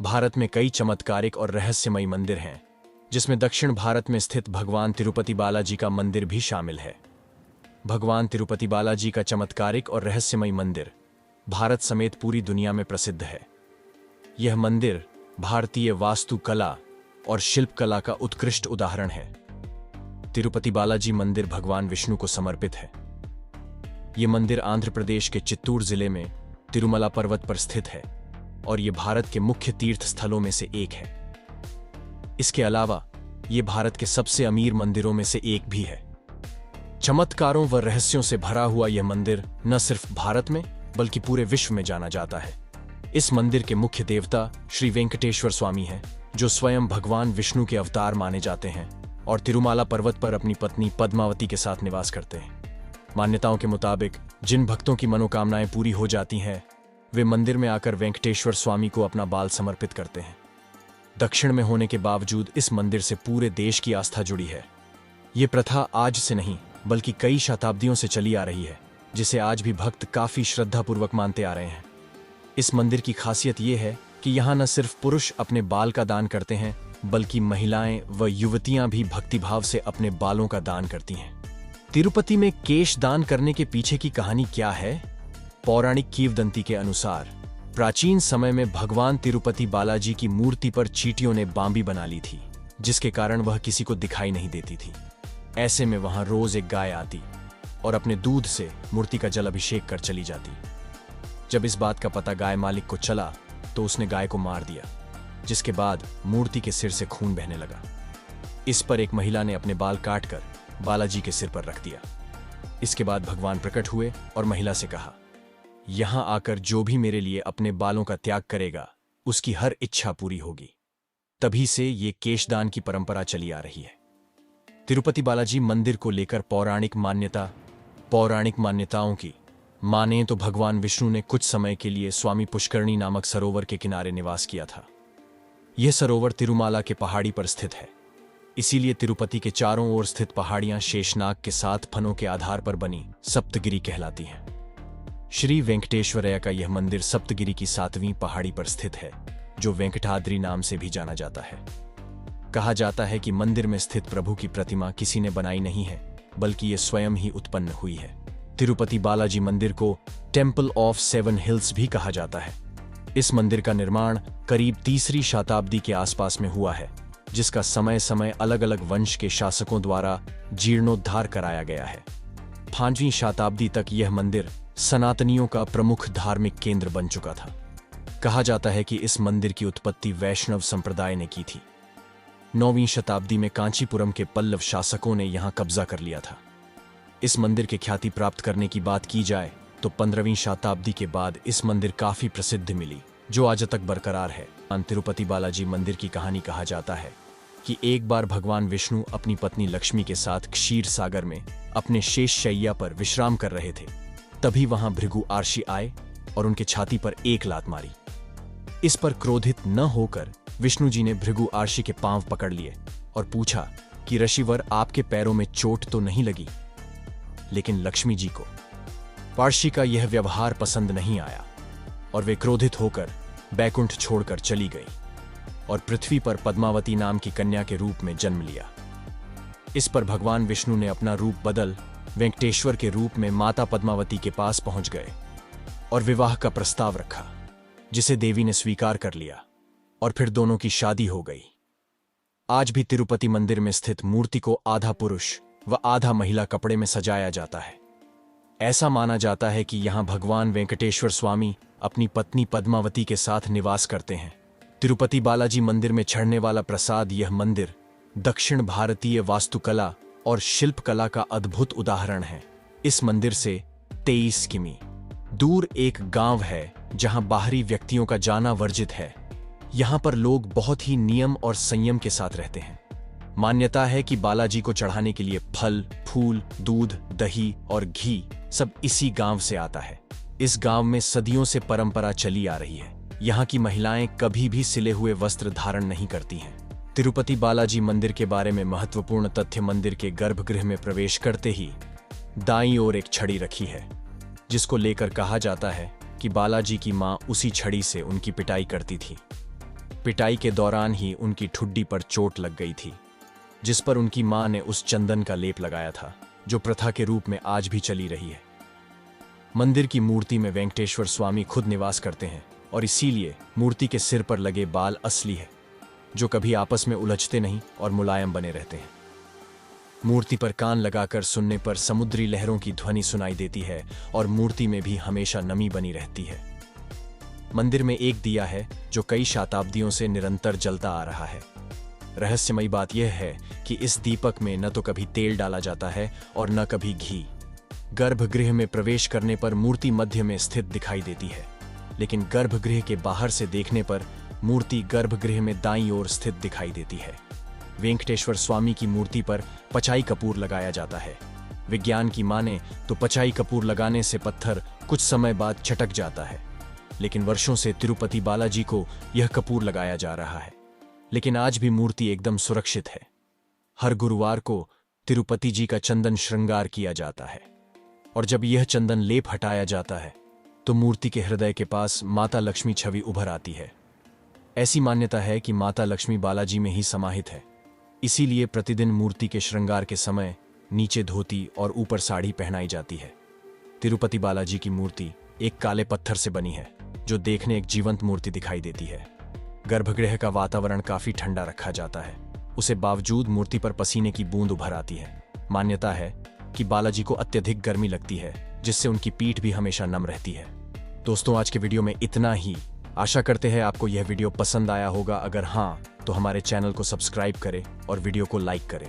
भारत में कई चमत्कारिक और रहस्यमयी मंदिर हैं, जिसमें दक्षिण भारत में स्थित भगवान तिरुपति बालाजी का मंदिर भी शामिल है। भगवान तिरुपति बालाजी का चमत्कारिक और रहस्यमयी मंदिर भारत समेत पूरी दुनिया में प्रसिद्ध है। यह मंदिर भारतीय वास्तुकला और शिल्पकला का उत्कृष्ट उदाहरण है। तिरुपति बालाजी मंदिर भगवान विष्णु को समर्पित है। यह मंदिर आंध्र प्रदेश के चित्तूर जिले में तिरुमला पर्वत पर स्थित है और यह भारत के मुख्य तीर्थ स्थलों में से एक है। इसके अलावा यह भारत के सबसे अमीर मंदिरों में से एक भी है। चमत्कारों व रहस्यों से भरा हुआ यह मंदिर न सिर्फ भारत में बल्कि पूरे विश्व में जाना जाता है। इस मंदिर के मुख्य देवता श्री वेंकटेश्वर स्वामी हैं, जो स्वयं भगवान विष्णु के अवतार माने जाते हैं और तिरुमाला पर्वत पर अपनी पत्नी पद्मावती के साथ निवास करते हैं। मान्यताओं के मुताबिक जिन भक्तों की मनोकामनाएं पूरी हो जाती हैं, वे मंदिर में आकर वेंकटेश्वर स्वामी को अपना बाल समर्पित करते हैं। दक्षिण में होने के बावजूद इस मंदिर से पूरे देश की आस्था जुड़ी है। ये प्रथा आज से नहीं बल्कि कई शताब्दियों से चली आ रही है, जिसे आज भी भक्त काफी श्रद्धापूर्वक मानते आ रहे हैं। इस मंदिर की खासियत ये है कि यहाँ न सिर्फ पुरुष अपने बाल का दान करते हैं, बल्कि महिलाएं व युवतियां भी भक्तिभाव से अपने बालों का दान करती हैं। तिरुपति में केश दान करने के पीछे की कहानी क्या है? पौराणिक किंवदंती के अनुसार प्राचीन समय में भगवान तिरुपति बालाजी की मूर्ति पर चींटियों ने बांबी बना ली थी, जिसके कारण वह किसी को दिखाई नहीं देती थी। ऐसे में वहां रोज एक गाय आती और अपने दूध से मूर्ति का जल अभिषेक कर चली जाती। जब इस बात का पता गाय मालिक को चला तो उसने गाय को मार दिया, जिसके बाद मूर्ति के सिर से खून बहने लगा। इस पर एक महिला ने अपने बाल काटकर बालाजी के सिर पर रख दिया। इसके बाद भगवान प्रकट हुए और महिला से कहा, यहां आकर जो भी मेरे लिए अपने बालों का त्याग करेगा, उसकी हर इच्छा पूरी होगी। तभी से ये केशदान की परंपरा चली आ रही है। तिरुपति बालाजी मंदिर को लेकर पौराणिक मान्यताओं की माने तो भगवान विष्णु ने कुछ समय के लिए स्वामी पुष्करणी नामक सरोवर के किनारे निवास किया था। यह सरोवर तिरुमाला के पहाड़ी पर स्थित है, इसीलिए तिरुपति के चारों ओर स्थित पहाड़ियां शेषनाग के 7 फनों के आधार पर बनी सप्तगिरी कहलाती हैं। श्री वेंकटेश्वरया का यह मंदिर सप्तगिरी की 7वीं पहाड़ी पर स्थित है, जो वेंकटाद्रि नाम से भी जाना जाता है। कहा जाता है कि मंदिर में स्थित प्रभु की प्रतिमा किसी ने बनाई नहीं है, बल्कि ये स्वयं ही उत्पन्न हुई है। तिरुपति बालाजी मंदिर को टेम्पल ऑफ 7 हिल्स भी कहा जाता है। इस मंदिर का निर्माण करीब 3री शताब्दी के आसपास में हुआ है, जिसका समय समय अलग अलग वंश के शासकों द्वारा जीर्णोद्धार कराया गया है। 5वीं शताब्दी तक यह मंदिर सनातनियों का प्रमुख धार्मिक केंद्र बन चुका था। कहा जाता है कि इस मंदिर की उत्पत्ति वैष्णव संप्रदाय ने की थी। 9वीं शताब्दी में कांचीपुरम के पल्लव शासकों ने यहां कब्जा कर लिया था। इस मंदिर के ख्याति प्राप्त करने की बात की जाए तो 15वीं शताब्दी के बाद इस मंदिर काफी प्रसिद्ध मिली, जो आज तक बरकरार है। तिरुपति बालाजी मंदिर की कहानी कहा जाता है कि एक बार भगवान विष्णु अपनी पत्नी लक्ष्मी के साथ क्षीर सागर में अपने शेष शैया पर विश्राम कर रहे थे। तभी वहां भृगु आर्षि आए और उनके छाती पर एक लात मारी। इस पर क्रोधित न होकर विष्णु जी ने भृगु आर्षि के पांव पकड़ लिए और पूछा कि ऋषिवर, आपके पैरों में चोट तो नहीं लगी? लेकिन लक्ष्मी जी को आर्षि का यह व्यवहार पसंद नहीं आया और वे क्रोधित होकर बैकुंठ छोड़कर चली गई और पृथ्वी पर पद्मावती नाम की कन्या के रूप में जन्म लिया। इस पर भगवान विष्णु ने अपना रूप बदल वेंकटेश्वर के रूप में माता पद्मावती के पास पहुंच गए और विवाह का प्रस्ताव रखा, जिसे देवी ने स्वीकार कर लिया और फिर दोनों की शादी हो गई। आज भी तिरुपति मंदिर में स्थित मूर्ति को आधा पुरुष व आधा महिला कपड़े में सजाया जाता है। ऐसा माना जाता है कि यहां भगवान वेंकटेश्वर स्वामी अपनी पत्नी पद्मावती के साथ निवास करते हैं। तिरुपति बालाजी मंदिर में चढ़ने वाला प्रसाद, यह मंदिर दक्षिण भारतीय वास्तुकला और शिल्पकला का अद्भुत उदाहरण है। इस मंदिर से 23 किमी दूर एक गांव है, जहां बाहरी व्यक्तियों का जाना वर्जित है। यहां पर लोग बहुत ही नियम और संयम के साथ रहते हैं। मान्यता है कि बालाजी को चढ़ाने के लिए फल, फूल, दूध, दही और घी सब इसी गांव से आता है। इस गांव में सदियों से परंपरा चली आ रही है। यहाँ की महिलाएं कभी भी सिले हुए वस्त्र धारण नहीं करती हैं। तिरुपति बालाजी मंदिर के बारे में महत्वपूर्ण तथ्य, मंदिर के गर्भगृह में प्रवेश करते ही दाईं ओर एक छड़ी रखी है, जिसको लेकर कहा जाता है कि बालाजी की मां उसी छड़ी से उनकी पिटाई करती थी। पिटाई के दौरान ही उनकी ठुड्डी पर चोट लग गई थी, जिस पर उनकी मां ने उस चंदन का लेप लगाया था जो प्रथा के रूप में आज भी चली रही है। मंदिर की मूर्ति में वेंकटेश्वर स्वामी खुद निवास करते हैं और इसीलिए मूर्ति के सिर पर लगे बाल असली है, जो कभी आपस में उलझते नहीं और मुलायम बने रहते हैं। मूर्ति पर कान लगाकर सुनने पर समुद्री लहरों की ध्वनि सुनाई देती है और मूर्ति में भी हमेशा नमी बनी रहती है। मंदिर में एक दिया है जो कई शताब्दियों से निरंतर जलता आ रहा है। रहस्यमयी बात यह है कि इस दीपक में न तो कभी तेल डाला जाता है और न कभी घी। गर्भगृह में प्रवेश करने पर मूर्ति मध्य में स्थित दिखाई देती है, लेकिन गर्भगृह के बाहर से देखने पर मूर्ति गर्भगृह में दाईं ओर स्थित दिखाई देती है। वेंकटेश्वर स्वामी की मूर्ति पर पचाई कपूर लगाया जाता है। विज्ञान की माने तो पचाई कपूर लगाने से पत्थर कुछ समय बाद चटक जाता है, लेकिन वर्षों से तिरुपति बालाजी को यह कपूर लगाया जा रहा है, लेकिन आज भी मूर्ति एकदम सुरक्षित है। हर गुरुवार को तिरुपति जी का चंदन श्रृंगार किया जाता है और जब यह चंदन लेप हटाया जाता है तो मूर्ति के हृदय के पास माता लक्ष्मी छवि उभर आती है। ऐसी मान्यता है कि माता लक्ष्मी बालाजी में ही समाहित है, इसीलिए प्रतिदिन मूर्ति के श्रृंगार के समय नीचे धोती और ऊपर साड़ी पहनाई जाती है। तिरुपति बालाजी की मूर्ति एक काले पत्थर से बनी है जो देखने एक जीवंत मूर्ति दिखाई देती है। गर्भगृह का वातावरण काफी ठंडा रखा जाता है, उसे बावजूद मूर्ति पर पसीने की बूंद उभर आती है। मान्यता है कि बालाजी को अत्यधिक गर्मी लगती है, जिससे उनकी पीठ भी हमेशा नम रहती है। दोस्तों, आज के वीडियो में इतना ही। आशा करते हैं आपको यह वीडियो पसंद आया होगा। अगर हाँ, तो हमारे चैनल को सब्सक्राइब करें और वीडियो को लाइक करें।